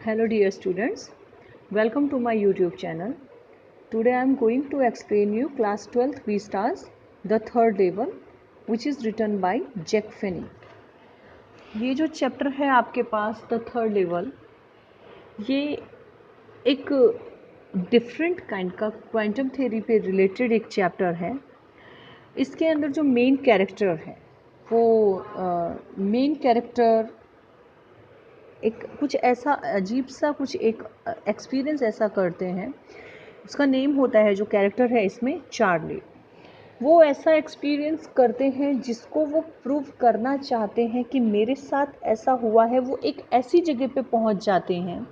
Hello dear students, welcome to my YouTube channel. Today I am going to explain you class 12th V stars the third level which is written by Jack Finney. ये जो chapter है आपके पास the third level, ये एक different kind का quantum theory पे related एक chapter है. इसके अंदर जो मेन कैरेक्टर है वो मेन कैरेक्टर एक कुछ ऐसा अजीब सा कुछ एक एक्सपीरियंस ऐसा करते हैं. उसका नेम होता है, जो कैरेक्टर है इसमें, चार्ली. वो ऐसा एक्सपीरियंस करते हैं जिसको वो प्रूव करना चाहते हैं कि मेरे साथ ऐसा हुआ है. वो एक ऐसी जगह पे पहुंच जाते हैं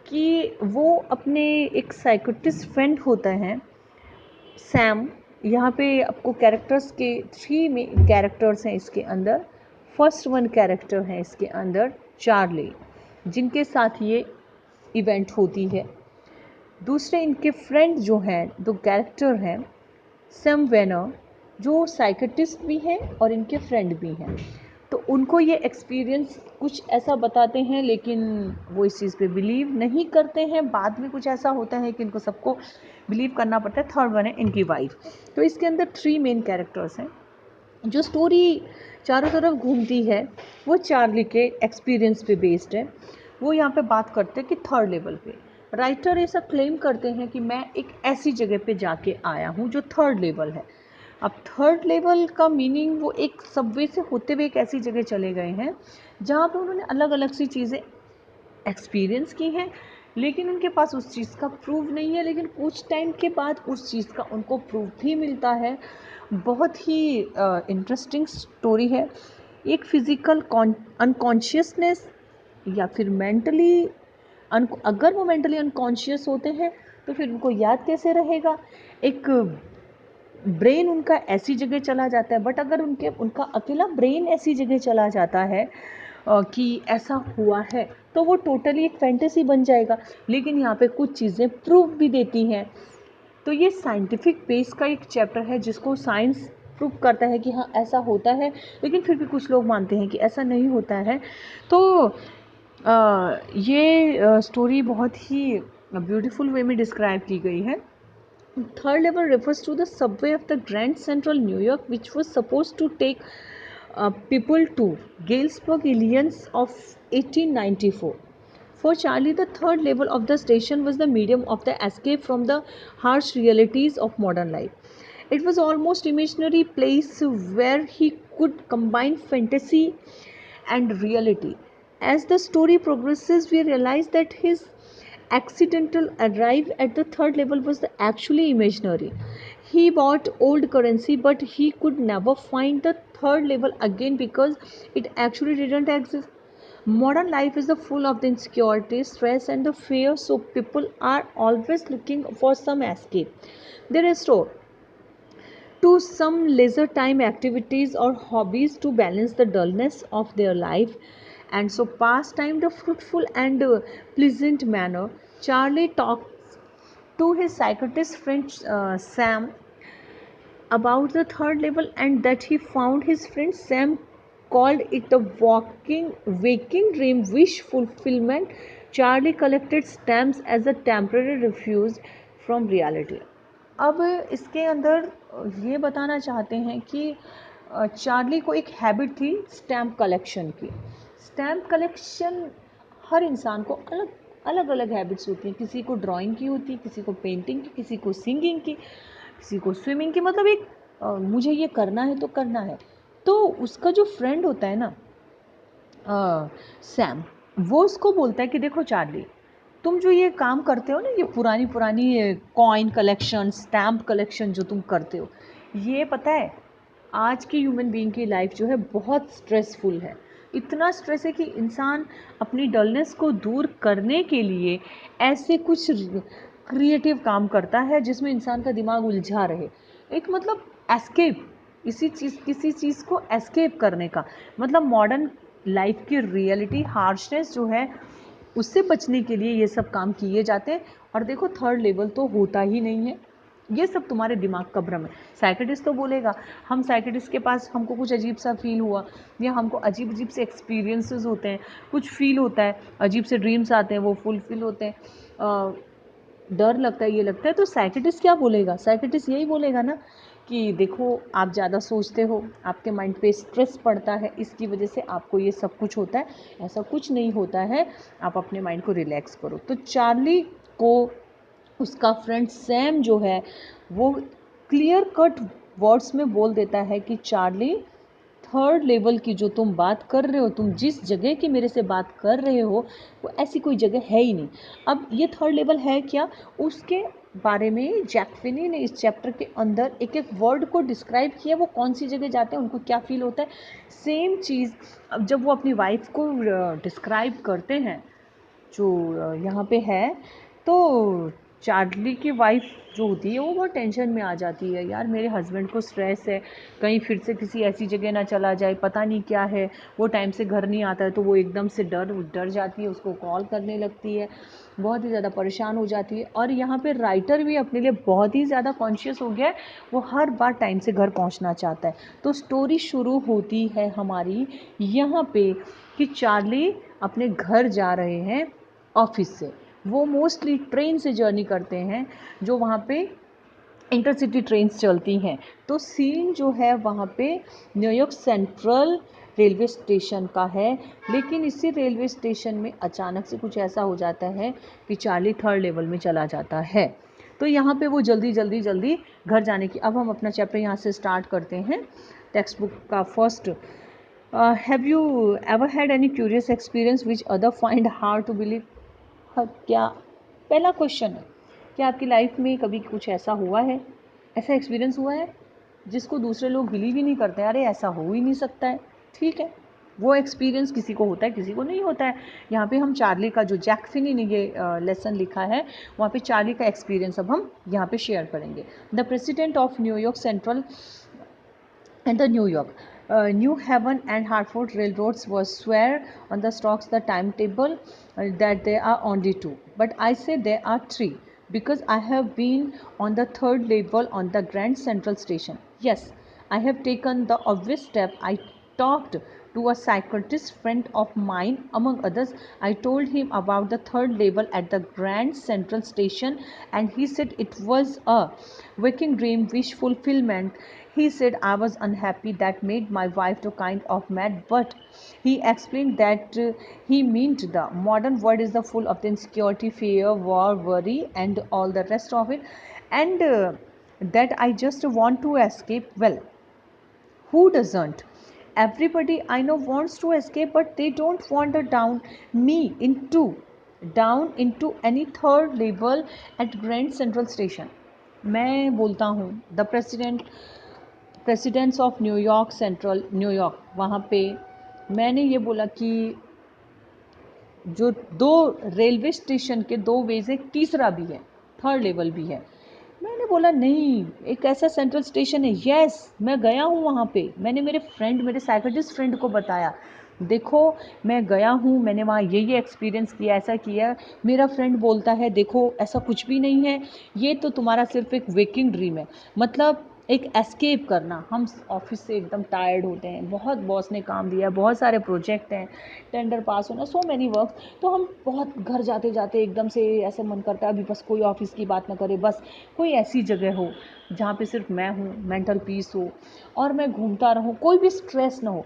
कि वो अपने एक साइकोटिस्ट फ्रेंड होता है सैम. यहाँ पे आपको कैरेक्टर्स के 3 में कैरेक्टर्स हैं इसके अंदर. फर्स्ट वन कैरेक्टर है इसके अंदर चार्ली, जिनके साथ ये इवेंट होती है. दूसरे इनके फ्रेंड जो हैं, दो कैरेक्टर हैं, सैम वेनर, जो साइकेट्रिस्ट भी हैं और इनके फ्रेंड भी हैं. तो उनको ये एक्सपीरियंस कुछ ऐसा बताते हैं, लेकिन वो इस चीज़ पे बिलीव नहीं करते हैं. बाद में कुछ ऐसा होता है कि इनको सबको बिलीव करना पड़ता है. थर्ड वन है इनकी वाइफ. तो इसके अंदर 3 मेन कैरेक्टर्स हैं. जो स्टोरी चारों तरफ घूमती है वो चार्ली के एक्सपीरियंस पे बेस्ड है. वो यहाँ पे बात करते हैं कि थर्ड लेवल पे राइटर ऐसा क्लेम करते हैं कि मैं एक ऐसी जगह पे जाके आया हूँ जो थर्ड लेवल है. अब थर्ड लेवल का मीनिंग, वो एक सबवे से होते हुए एक ऐसी जगह चले गए हैं जहाँ पे उन्होंने अलग अलग सी चीज़ें एक्सपीरियंस की हैं, लेकिन उनके पास उस चीज़ का प्रूफ नहीं है. लेकिन कुछ टाइम के बाद उस चीज़ का उनको प्रूफ भी मिलता है. बहुत ही इंटरेस्टिंग स्टोरी है. एक फिज़िकल अनकॉन्शियसनेस या फिर मेंटली अगर वो मेंटली अनकॉन्शियस होते हैं तो फिर उनको याद कैसे रहेगा. एक ब्रेन उनका ऐसी जगह चला जाता है, बट अगर उनका अकेला ब्रेन ऐसी जगह चला जाता है कि ऐसा हुआ है, तो वो टोटली एक फैंटेसी बन जाएगा. लेकिन यहाँ पे कुछ चीज़ें प्रूफ भी देती हैं. तो ये साइंटिफिक बेस का एक चैप्टर है जिसको साइंस प्रूव करता है कि हाँ ऐसा होता है, लेकिन फिर भी कुछ लोग मानते हैं कि ऐसा नहीं होता है. तो ये स्टोरी बहुत ही ब्यूटीफुल वे में डिस्क्राइब की गई है. Third level refers to the subway of the Grand Central New York, which was supposed to take people to Galesburg, Illinois of 1894. For Charlie, the third level of the station was the medium of the escape from the harsh realities of modern life. It was almost imaginary place where he could combine fantasy and reality. As the story progresses, we realize that his accidental arrive at the third level was actually imaginary. He bought old currency, but he could never find the third level again because it actually didn't exist. Modern life is full of the insecurity, stress, and the fear, so people are always looking for some escape. They restore to some leisure time activities or hobbies to balance the dullness of their life, and so pass time the fruitful and pleasant manner. Charlie talks to his psychiatrist friend Sam about the third level, and that he found his friend Sam called it the waking dream wish fulfillment. Charlie collected stamps as a temporary refuge from reality. अब इसके अंदर ये बताना चाहते हैं कि Charlie को एक हैबिट थी स्टैम्प कलेक्शन की. स्टैम्प कलेक्शन हर इंसान को अलग अलग हैबिट्स होती हैं. किसी को ड्राइंग की होती है, किसी को पेंटिंग की, किसी को सिंगिंग की, किसी को स्विमिंग की. मतलब एक मुझे ये करना है तो करना है. तो उसका जो फ्रेंड होता है ना सैम, वो उसको बोलता है कि देखो चार्ली, तुम जो ये काम करते हो ना, ये पुरानी कॉइन कलेक्शन, स्टैम्प कलेक्शन जो तुम करते हो, ये पता है आज की ह्यूमन बीइंग की लाइफ जो है बहुत स्ट्रेसफुल है. इतना स्ट्रेस है कि इंसान अपनी डलनेस को दूर करने के लिए ऐसे कुछ क्रिएटिव काम करता है जिसमें इंसान का दिमाग उलझा रहे. एक मतलब एस्केप, किसी चीज़ को एस्केप करने का मतलब मॉडर्न लाइफ की रियलिटी हार्शनेस जो है उससे बचने के लिए ये सब काम किए जाते हैं. और देखो थर्ड लेवल तो होता ही नहीं है. ये सब तुम्हारे दिमाग का भ्रम है। साइकेट्रिस्ट तो बोलेगा, हम साइकेट्रिस्ट के पास हमको कुछ अजीब सा फील हुआ या हमको अजीब अजीब से एक्सपीरियंसेस होते हैं, कुछ फील होता है, अजीब से ड्रीम्स आते हैं, वो फुलफिल होते हैं, डर लगता है, ये लगता है, तो साइकेट्रिस्ट क्या बोलेगा? साइकेट्रिस्ट यही बोलेगा ना कि देखो आप ज़्यादा सोचते हो, आपके माइंड पे स्ट्रेस पड़ता है, इसकी वजह से आपको ये सब कुछ होता है। ऐसा कुछ नहीं होता है, आप अपने माइंड को रिलैक्स करो। तो चार्ली को उसका फ्रेंड सैम जो है वो क्लियर कट वर्ड्स में बोल देता है कि चार्ली, थर्ड लेवल की जो तुम बात कर रहे हो, तुम जिस जगह की मेरे से बात कर रहे हो, वो ऐसी कोई जगह है ही नहीं। अब ये थर्ड लेवल है क्या, उसके बारे में जैक फिनी ने इस चैप्टर के अंदर एक एक वर्ड को डिस्क्राइब किया, वो कौन सी जगह जाते हैं, उनको क्या फील होता है। सेम चीज़ अब जब वो अपनी वाइफ को डिस्क्राइब करते हैं, जो यहाँ पे है, तो चार्ली की वाइफ जो होती है वो बहुत टेंशन में आ जाती है, यार मेरे हस्बैंड को स्ट्रेस है, कहीं फिर से किसी ऐसी जगह ना चला जाए, पता नहीं क्या है, वो टाइम से घर नहीं आता है, तो वो एकदम से डर जाती है, उसको कॉल करने लगती है, बहुत ही ज़्यादा परेशान हो जाती है। और यहाँ पे राइटर भी अपने लिए बहुत ही ज़्यादा कॉन्शियस हो गया है, वो हर बार टाइम से घर पहुँचना चाहता है। तो स्टोरी शुरू होती है हमारी यहाँ पे कि चार्ली अपने घर जा रहे हैं ऑफिस से। वो मोस्टली ट्रेन से जर्नी करते हैं, जो वहाँ पे इंटरसिटी ट्रेन्स चलती हैं। तो सीन जो है वहाँ पे न्यूयॉर्क सेंट्रल रेलवे स्टेशन का है, लेकिन इसी रेलवे स्टेशन में अचानक से कुछ ऐसा हो जाता है कि चार्ली थर्ड लेवल में चला जाता है। तो यहाँ पे वो जल्दी घर जाने की, अब हम अपना चैप्टर यहाँ से स्टार्ट करते हैं टेक्स्ट बुक का first. Have you ever had any curious experience which other find hard to believe? क्या, पहला क्वेश्चन है, क्या आपकी लाइफ में कभी कुछ ऐसा हुआ है, ऐसा एक्सपीरियंस हुआ है जिसको दूसरे लोग बिलीव ही नहीं करते, अरे ऐसा हो ही नहीं सकता है? ठीक है, वो एक्सपीरियंस किसी को होता है, किसी को नहीं होता है। यहाँ पे हम चार्ली का, जो जैक फिनी ने ये लेसन लिखा है, वहाँ पे चार्ली का एक्सपीरियंस अब हम यहाँ पे शेयर करेंगे। The president of New York central and the New York, New Haven and Hartford railroads was swear on the stocks the timetable that there are only two, but I say there are three because I have been on the third level on the Grand Central Station. Yes, I have taken the obvious step. I talked to a psychiatrist friend of mine. Among others, I told him about the third level at the Grand Central Station, and he said it was a waking dream, wish fulfillment. He said I was unhappy, that made my wife to kind of mad, but he explained that he meant the modern world is the full of the insecurity, fear, war, worry, and all the rest of it, and that I just want to escape. Well, who doesn't? Everybody I know wants to escape, but they don't wander down into any third level at Grand Central Station. मैं बोलता हूँ the presidents of New York central New York, वहाँ पे मैंने ये बोला कि जो दो रेलवे स्टेशन के दो वेज है, तीसरा भी है, थर्ड लेवल भी है। मैंने बोला नहीं, एक ऐसा सेंट्रल स्टेशन है। यस, मैं गया हूँ वहाँ पे, मैंने मेरे साइकोलॉजिस्ट फ्रेंड को बताया, देखो मैं गया हूँ, मैंने वहाँ ये एक्सपीरियंस किया, ऐसा किया। मेरा फ्रेंड बोलता है देखो ऐसा कुछ भी नहीं है, ये तो तुम्हारा सिर्फ एक वेकिंग ड्रीम है, मतलब एक एस्केप करना। हम ऑफिस से एकदम टायर्ड होते हैं, बहुत बॉस ने काम दिया है, बहुत सारे प्रोजेक्ट हैं, टेंडर पास होना, सो मैनी वर्क, तो हम बहुत घर जाते जाते एकदम से ऐसा मन करता है अभी बस कोई ऑफिस की बात ना करे, बस कोई ऐसी जगह हो जहाँ पे सिर्फ मैं हूँ, मेंटल पीस हो और मैं घूमता रहूँ, कोई भी स्ट्रेस ना हो।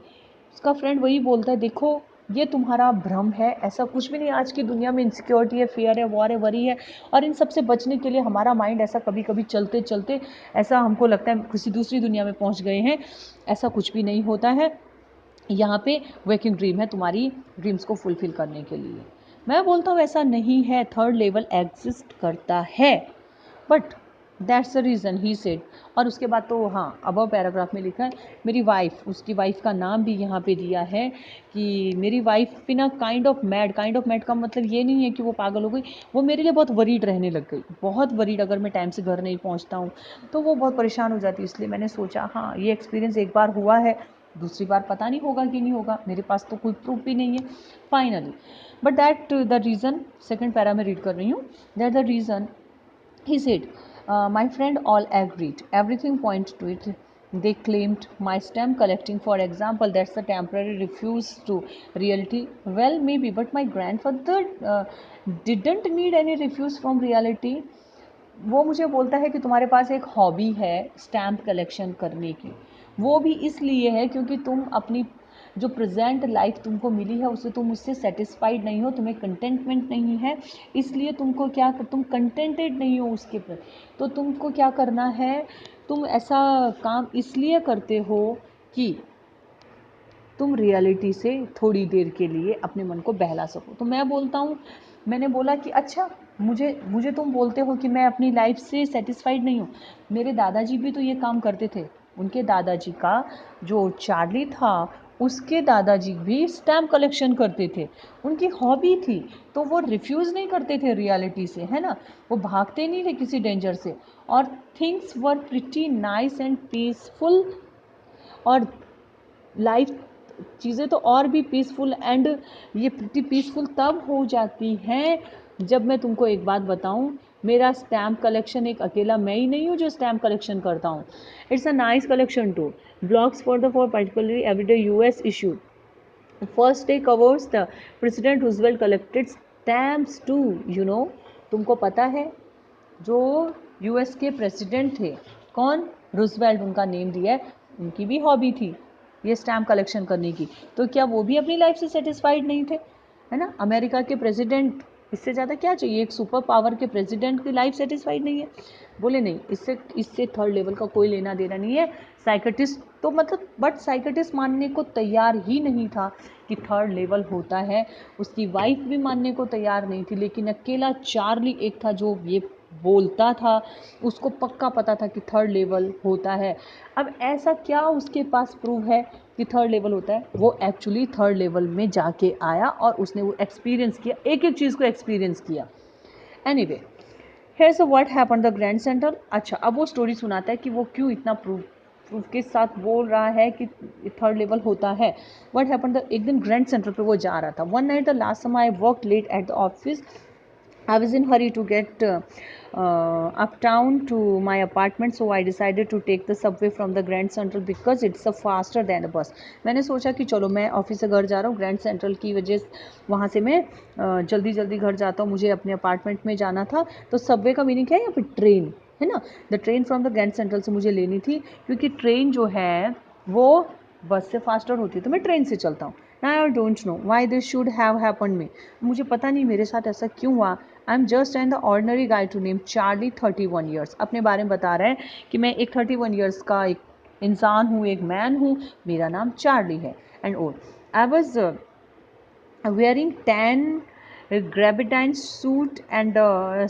उसका फ्रेंड वही बोलता है देखो ये तुम्हारा भ्रम है, ऐसा कुछ भी नहीं। आज की दुनिया में इनसिक्योरिटी है, फियर है, वॉर है, वरी है, और इन सब से बचने के लिए हमारा माइंड ऐसा कभी कभी चलते चलते ऐसा हमको लगता है किसी दूसरी दुनिया में पहुंच गए हैं। ऐसा कुछ भी नहीं होता है, यहाँ पे वेकिंग ड्रीम है तुम्हारी ड्रीम्स को फुलफिल करने के लिए। मैं बोलता हूँ ऐसा नहीं है, थर्ड लेवल एग्जिस्ट करता है, but that's the reason he said. और उसके बाद तो हाँ, अबव पैराग्राफ में लिखा है मेरी वाइफ, उसकी वाइफ का नाम भी यहाँ पे दिया है कि मेरी वाइफ बिना काइंड ऑफ मैड का मतलब ये नहीं है कि वो पागल हो गई, वो मेरे लिए बहुत वरीड रहने लग गई, बहुत वरीड। अगर मैं टाइम से घर नहीं पहुँचता हूँ तो वो बहुत परेशान हो जाती है। इसलिए मैंने सोचा हाँ ये एक्सपीरियंस एक बार हुआ है, दूसरी बार पता नहीं होगा कि नहीं होगा, मेरे पास तो कोई प्रूफ भी नहीं है finally. But that the reason, second para में रीड कर रही हूँ, that the reason he said My friend all agreed. Everything pointed to it. They claimed my stamp collecting, for example, that's a temporary refuse to reality. Well, maybe, but my grandfather didn't need any refuse from reality. वो मुझे बोलता है कि तुम्हारे पास एक hobby है stamp collection करने की, वो भी इसलिए है क्योंकि तुम अपनी जो प्रेजेंट लाइफ तुमको मिली है उससे तुम उससे सेटिस्फाइड नहीं हो, तुम्हें कंटेंटमेंट नहीं है, इसलिए तुमको क्या, तुम कंटेंटेड नहीं हो उसके प्रति, तो तुमको क्या करना है, तुम ऐसा काम इसलिए करते हो कि तुम रियलिटी से थोड़ी देर के लिए अपने मन को बहला सको। तो मैं बोलता हूँ, मैंने बोला कि अच्छा, मुझे मुझे तुम बोलते हो कि मैं अपनी लाइफ से सेटिस्फाइड नहीं हूँ, मेरे दादाजी भी तो ये काम करते थे। उनके दादाजी का जो चार्ली था उसके दादाजी भी स्टैम्प कलेक्शन करते थे, उनकी हॉबी थी, तो वो रिफ्यूज़ नहीं करते थे रियलिटी से, है ना, वो भागते नहीं थे किसी डेंजर से, और things were pretty nice and peaceful, और लाइफ चीज़ें तो और भी पीसफुल एंड ये प्रिटी पीसफुल तब हो जाती हैं जब मैं तुमको एक बात बताऊं, मेरा स्टैम्प कलेक्शन एक अकेला मैं ही नहीं हूँ जो स्टैम्प कलेक्शन करता हूँ, it's a nice collection to blogs for the for particularly everyday US issue first day covers the president Roosevelt collected stamps too, you know, तुमको पता है जो यूएस के प्रेसिडेंट थे, कौन, रूजवेल्ट उनका नेम दिया है, उनकी भी हॉबी थी ये स्टैम्प कलेक्शन करने की, तो क्या वो भी अपनी लाइफ से सेटिस्फाइड नहीं थे, है ना, अमेरिका के प्रेसिडेंट, इससे ज़्यादा क्या चाहिए, एक सुपर पावर के प्रेसिडेंट की लाइफ सेटिस्फाइड नहीं है, बोले नहीं, इससे इससे थर्ड लेवल का कोई लेना देना नहीं है, साइकेटिस्ट तो मतलब, बट साइकेटिस्ट मानने को तैयार ही नहीं था कि थर्ड लेवल होता है, उसकी वाइफ भी मानने को तैयार नहीं थी, लेकिन अकेला चार्ली एक था जो ये बोलता था, उसको पक्का पता था कि थर्ड लेवल होता है। अब ऐसा क्या उसके पास प्रूफ है कि थर्ड लेवल होता है, वो एक्चुअली थर्ड लेवल में जाके आया और उसने वो एक्सपीरियंस किया, एक एक चीज़ को एक्सपीरियंस किया। Anyway, hairs what happened the grand central. अच्छा, अब वो स्टोरी सुनाता है कि वो क्यों इतना प्रूफ के साथ बोल रहा है कि थर्ड लेवल होता है। व्हाट हैपेंड द, एक दिन ग्रैंड सेंट्रल पे वो जा रहा था। वन नाइट द लास्ट समय I worked late at the office, I was in hurry to get uptown to my apartment, so I decided to take the subway from the Grand Central because it's a faster than a bus. मैंने सोचा कि चलो मैं office से घर जा रहा हूँ, ग्रैंड सेंट्रल की वजह से वहाँ से मैं जल्दी जल्दी घर जाता हूँ, मुझे अपने अपार्टमेंट में जाना था, तो सबवे का मीनिंग क्या है यहाँ पे, ट्रेन, है ना, the train from the grand central से मुझे लेनी थी, क्योंकि ट्रेन जो है वो बस से फास्टर होती है, तो मैं ट्रेन से चलता हूँ। I don't know why this should have happen me, मुझे पता नहीं मेरे साथ ऐसा क्यों हुआ। I am just and the ordinary guy to name Charlie 31 years, अपने बारे में बता रहे हैं कि मैं एक 31 ईयर्स का एक इंसान हूँ, एक मैन हूँ, मेरा नाम चार्ली है and old. I was wearing tan gabardine suit and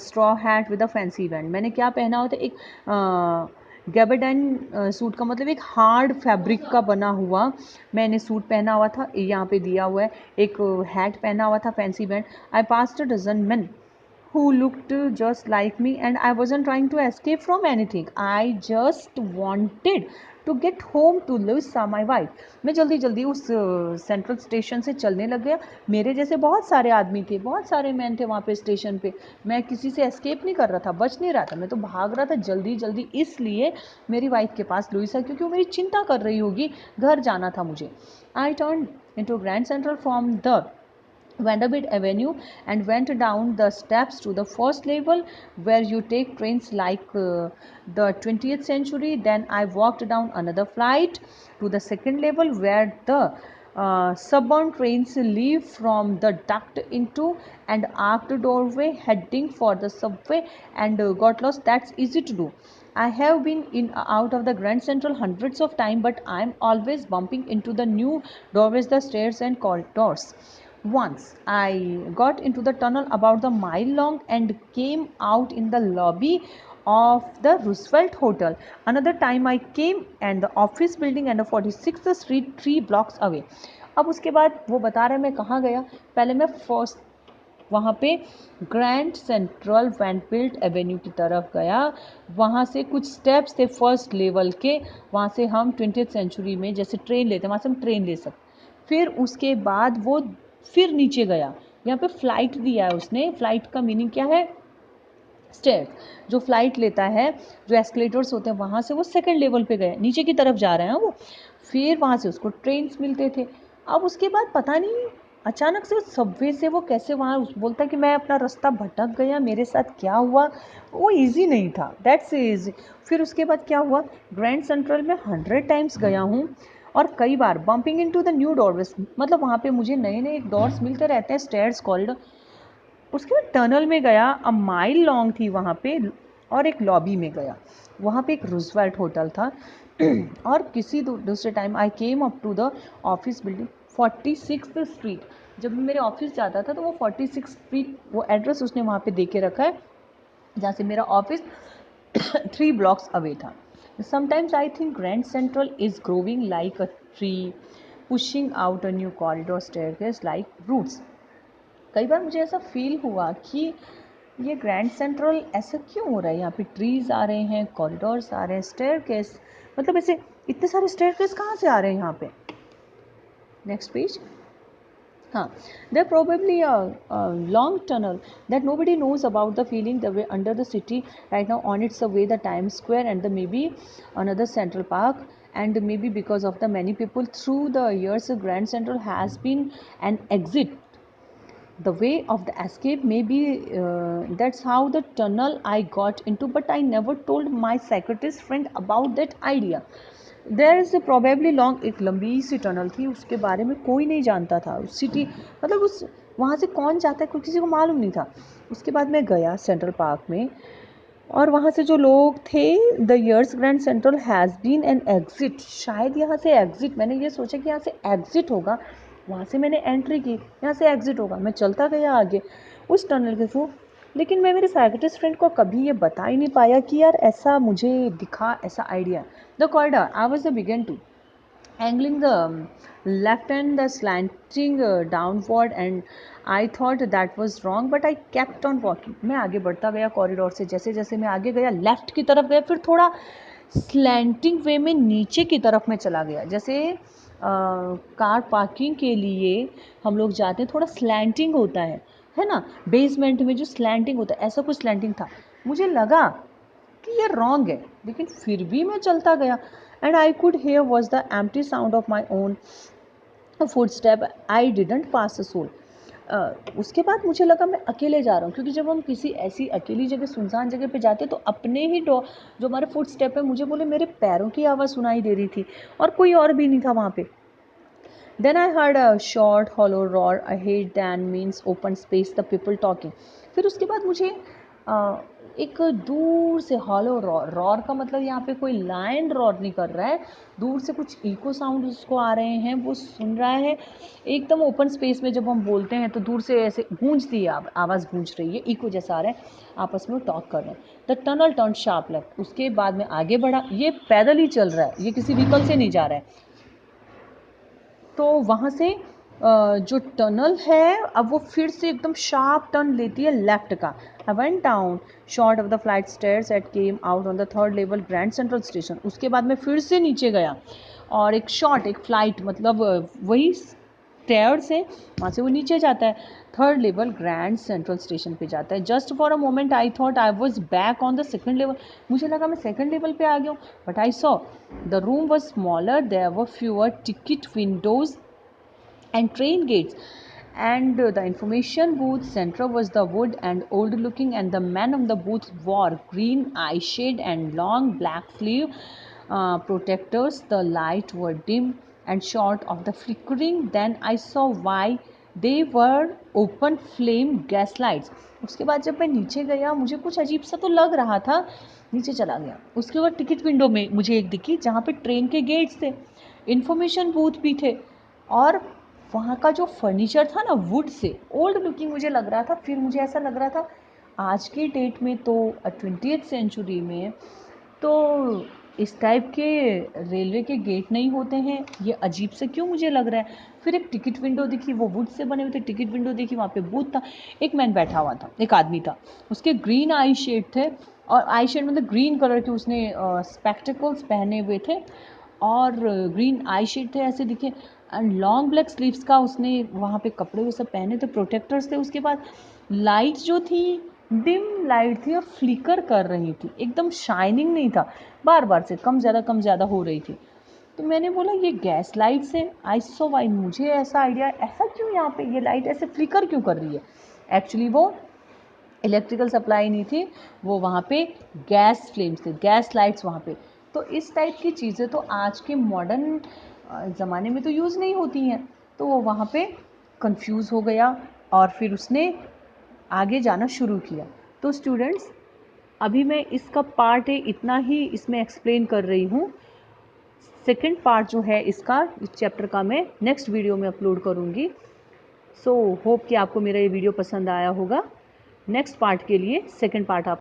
straw hat with a fancy band. मैंने क्या पहना हुआ था, एक गैबरडाइन सूट का मतलब एक हार्ड फैब्रिक का बना हुआ मैंने सूट पहना हुआ था, यहाँ पे दिया हुआ है, एक हैट पहना हुआ था fancy band. I passed a dozen men who looked just like me and I wasn't trying to escape from anything. I just wanted to get home to Louisa my wife. मैं जल्दी जल्दी उस central station से चलने लग गया। मेरे जैसे बहुत सारे आदमी थे, बहुत सारे मैन थे वहाँ पे स्टेशन पे। मैं किसी से एस्केप नहीं कर रहा था, बच नहीं रहा था, मैं तो भाग रहा था जल्दी जल्दी, इसलिए मेरी वाइफ के पास लुइसा, क्योंकि वो मेरी चिंता कर रही होगी, घर जाना था मुझे। I turn into grand central from the Vanderbilt Avenue and went down the steps to the first level where you take trains like the 20th century. Then I walked down another flight to the second level where the suburban trains leave from the duct into an arched doorway heading for the subway and got lost. That's easy to do. I have been in out of the Grand Central hundreds of times, but I'm always bumping into the new doorways, the stairs and corridors. Once I got into the tunnel about the mile long and came out in the lobby of the Roosevelt Hotel. Another time I came and the office building and the 46th Street 3 blocks away. अब उसके बाद वो बता रहे मैं कहाँ गया, पहले मैं फर्स्ट वहाँ पे ग्रैंड सेंट्रल वैनफील्ड एवेन्यू की तरफ गया, वहाँ से कुछ स्टेप्स थे फर्स्ट लेवल के, वहाँ से हम 20th सेंचुरी में जैसे ट्रेन लेते हैं वहाँ से हम ट्रेन ले सकते। फिर उसके बाद वो फिर नीचे गया, यहाँ पे फ्लाइट दिया है उसने, फ्लाइट का मीनिंग क्या है, स्टेयर्स जो फ्लाइट लेता है, जो एस्केलेटर्स होते हैं वहाँ से वो सेकंड लेवल पे गए, नीचे की तरफ जा रहे हैं वो। फिर वहाँ से उसको ट्रेन्स मिलते थे। अब उसके बाद पता नहीं अचानक से उस सबवे से वो कैसे वहाँ बोलता है कि मैं अपना रास्ता भटक गया, मेरे साथ क्या हुआ। वो ईजी नहीं था, दैट्स ईजी। फिर उसके बाद क्या हुआ, ग्रैंड सेंट्रल में 100 टाइम्स गया हूँ और कई बार bumping into the new doors, मतलब वहाँ पे मुझे नए नए डोर्स मिलते रहते हैं, स्टेयर्स कॉरिडोर। उसके बाद टनल में गया, अ माइल लॉन्ग थी वहाँ पे, और एक लॉबी में गया, वहाँ पे एक रूजवेल्ट होटल था। और किसी दूसरे time I came up to the office building 46th street. जब मैं मेरे ऑफिस जाता था तो वो 46 स्ट्रीट, वो एड्रेस उसने वहाँ पे दे के रखा है जहाँ से मेरा ऑफिस 3 blocks अवे था। Sometimes I think Grand Central is growing like a tree pushing out a new corridor staircase like roots. कई बार मुझे ऐसा फील हुआ कि ये ग्रैंड सेंट्रल ऐसा क्यों हो रहा है, यहाँ पे ट्रीज आ रहे हैं, कॉरिडोर्स आ रहे हैं, स्टेयरकेस, मतलब ऐसे इतने सारे स्टेयरकेस कहाँ से आ रहे हैं यहाँ पे। Next page. हाँ, they're probably a long tunnel that nobody knows about, the feeling the way under the city right now on its way the Times Square and the maybe another Central Park, and maybe because of the many people through the years Grand Central has been an exit, the way of the escape. Maybe that's how the tunnel I got into, but I never told my psychiatrist friend about that idea. There is probably long, एक लंबी सी tunnel थी, उसके बारे में कोई नहीं जानता था उस सिटी, मतलब उस वहाँ से कौन जाता है कोई किसी को मालूम नहीं था। उसके बाद मैं गया सेंट्रल पार्क में, और वहाँ से जो लोग थे, the years Grand Central has been an exit, शायद यहाँ से एग्ज़िट, मैंने ये सोचा कि यहाँ से एग्ज़िट होगा, वहाँ से मैंने एंट्री की, यहाँ से एग्ज़िट होगा, मैं चलता गया आगे उस टनल के थ्रू। लेकिन मैं मेरे साइकियाट्रिस्ट फ्रेंड को कभी ये बता ही नहीं पाया कि यार ऐसा मुझे दिखा, ऐसा idea. The corridor I was the began to angling the left and the slanting downward, and I thought that was wrong, but I kept on walking. मैं आगे बढ़ता गया कॉरिडोर से, जैसे जैसे मैं आगे गया लेफ़्ट की तरफ गया, फिर थोड़ा स्लैंटिंग वे में नीचे की तरफ मैं चला गया, जैसे कार पार्किंग के लिए हम लोग जाते हैं, थोड़ा स्लैंटिंग होता है ना, बेसमेंट में जो स्लैंटिंग होता है, ऐसा कुछ स्लैंटिंग था। मुझे लगा कि ये रॉन्ग है, लेकिन फिर भी मैं चलता गया, and I could hear was the empty sound of my own footstep, I didn't pass a soul. उसके बाद मुझे लगा मैं अकेले जा रहा हूँ, क्योंकि जब हम किसी ऐसी अकेली जगह, सुनसान जगह पे जाते तो अपने ही जो हमारे फुट स्टेप है, मुझे बोले मेरे पैरों की आवाज़ सुनाई दे रही थी, और कोई और भी नहीं था वहाँ पे। Then I heard a short hollow roar ahead, then means open space, the people talking. फिर उसके बाद मुझे एक दूर से हॉलो रॉर, रॉर का मतलब यहाँ पे कोई लायन रॉर नहीं कर रहा है, दूर से कुछ इको साउंड उसको आ रहे हैं, वो सुन रहा है। एकदम ओपन स्पेस में जब हम बोलते हैं तो दूर से ऐसे गूंजती है, आवाज़ गूंज रही है, इको जैसा आ रहा है, आपस में टॉक कर रहे हैं। The tunnel turn sharp left, उसके बाद में आगे बढ़ा, ये पैदल ही चल रहा है, ये किसी व्हीकल से नहीं जा रहा है। तो वहाँ से जो टनल है, अब वो फिर से एकदम शार्प टर्न लेती है लेफ्ट का। I went down short of the flight stairs eight came out on the 3rd level grand central station. उसके बाद मैं फिर से नीचे गया, और एक शॉर्ट, एक फ्लाइट, मतलब वही स्टेयर से वहाँ से वो नीचे जाता है, 3rd level grand central station पे जाता है। Just for a moment I thought I was back on the 2nd level, मुझे लगा मैं 2nd लेवल पे आ गया हूँ, but I saw the room was smaller, there were fewer ticket windows and train gates, and the information booth center was the wood and old looking, and the man on the booth wore green eye shade and long black sleeve protectors. The light were dim and short of the flickering, then I saw why they were open flame gas lights. उसके बाद जब मैं नीचे गया, मुझे कुछ अजीब सा तो लग रहा था, नीचे चला गया। उसके बाद टिकट विंडो में मुझे एक दिखी जहाँ पे ट्रेन के गेट्स थे, इन्फॉर्मेशन बूथ भी थे, और वहाँ का जो फर्नीचर था ना, वुड से ओल्ड लुकिंग मुझे लग रहा था। फिर मुझे ऐसा लग रहा था आज की डेट में तो 20th सेंचुरी में तो इस टाइप के रेलवे के गेट नहीं होते हैं, ये अजीब से क्यों मुझे लग रहा है। फिर एक टिकट विंडो दिखी, वो वुड से बने हुए थे, टिकट विंडो देखी, वहाँ पे बूथ था, एक मैन बैठा हुआ था, एक आदमी था, उसके ग्रीन आई शेड थे, और आई शेड मतलब ग्रीन कलर के, उसने स्पेक्टिकल्स पहने हुए थे, और ग्रीन आई शेड थे ऐसे दिखे, एंड लॉन्ग ब्लैक स्लीव्स का उसने वहाँ पे कपड़े वो सब पहने थे, प्रोटेक्टर्स थे। उसके बाद लाइट जो थी डिम लाइट थी और फ्लिकर कर रही थी, एकदम शाइनिंग नहीं था, बार बार से कम ज़्यादा हो रही थी। तो मैंने बोला ये गैस लाइट्स है। आई सो वाई, मुझे ऐसा आइडिया, ऐसा क्यों यहाँ पे ये लाइट ऐसे फ्लिकर क्यों कर रही है। एक्चुअली वो इलेक्ट्रिकल सप्लाई नहीं थी, वो वहाँ पे गैस फ्लेम्स थे, गैस लाइट्स वहाँ पे। तो इस टाइप की चीज़ें तो आज के मॉडर्न ज़माने में तो यूज़ नहीं होती हैं। तो वो वहाँ पे कंफ्यूज हो गया और फिर उसने आगे जाना शुरू किया। तो स्टूडेंट्स, अभी मैं इसका पार्ट है इतना ही इसमें एक्सप्लेन कर रही हूँ। सेकंड पार्ट जो है इसका, इस चैप्टर का, मैं नेक्स्ट वीडियो में अपलोड करूँगी। सो होप कि आपको मेरा ये वीडियो पसंद आया होगा। नेक्स्ट पार्ट के लिए सेकंड पार्ट आप